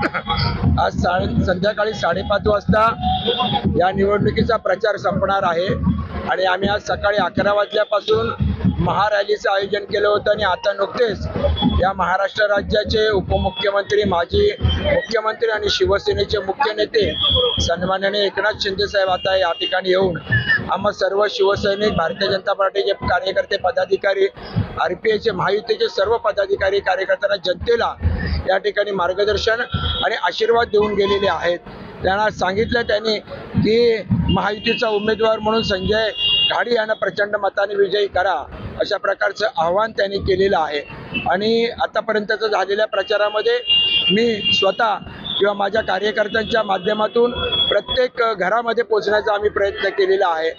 आज संध्याकाळी 5:30 वाजता या निवडणुकीचा प्रचार संपणार आहे आणि आम्ही आज सकाळी 11 वाजल्यापासून महारॅलीचं आयोजन केलं होतं आणि आता नुकतेच या महाराष्ट्र राज्याचे उपमुख्यमंत्री, माजी मुख्यमंत्री आणि शिवसेनेचे मुख्य नेते सन्माननीय एकनाथ शिंदे साहेब आता या ठिकाणी येऊन आम्हा सर्व शिवसैनिक, भारतीय जनता पार्टीचे कार्यकर्ते, पदाधिकारी, RPIचे, महायुतीचे सर्व पदाधिकारी, कार्यकर्त्यांना, जनतेला या ठिकाणी मार्गदर्शन आणि आशीर्वाद देऊन गेलेले आहेत। त्यांना सांगितलं त्यांनी की महायुतीचा उमेदवार म्हणून संजय घाडी यांना प्रचंड मताने विजयी करा, अशा प्रकारचं आव्हान त्यांनी केलेलं आहे। आणि आतापर्यंतचं झालेल्या प्रचारामध्ये मी स्वतः किंवा माझ्या कार्यकर्त्यांच्या माध्यमातून प्रत्येक घरामध्ये पोहोचण्याचा आम्ही प्रयत्न केलेला आहे।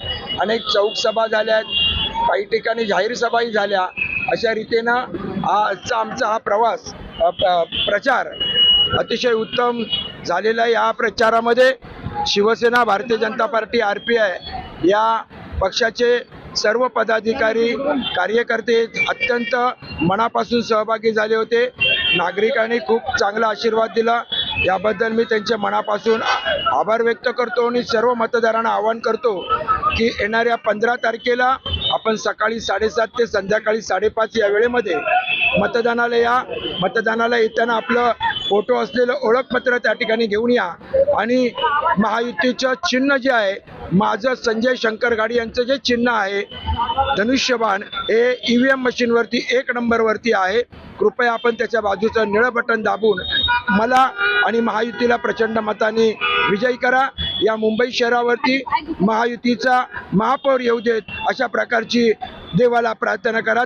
अनेक चौक सभा झाल्या, काही ठिकाणी जाहीर सभाही झाल्या। अशा रीतीनं आमचा हा प्रवास प्रचार अतिशय उत्तम झालेला आहे। या प्रचारामध्ये शिवसेना, भारतीय जनता पार्टी, RPI या पक्षाचे सर्व पदाधिकारी, कार्यकर्ते अत्यंत मनापासून सहभागी झाले होते। नागरिकांनी खूप चांगला आशीर्वाद दिला, याबद्दल मी त्यांच्या मनापासून आभार व्यक्त करतो आणि सर्व मतदारांना आवाहन करतो की येणाऱ्या 15 तारखेला आपण सकाळी 7:30 ते संध्याकाळी 5:30 या वेळेमध्ये मतदानाला या। मतदानाला येताना आपलं फोटो असलेलं ओळखपत्र त्या ठिकाणी घेऊन या आणि महायुतीचं चिन्ह जे आहे, माझं संजय शंकर घाडी यांचं जे चिन्ह आहे धनुष्यबाण, हे EVM मशीनवरती 1 नंबरवरती आहे। कृपया आपण त्याच्या बाजूचं निळं बटन दाबून मला आणि महायुतीला प्रचंड मताने विजयी करा। या मुंबई शहरावरती महायुतीचा महापौर येऊ देत, अशा प्रकारची देवाला प्रार्थना करा।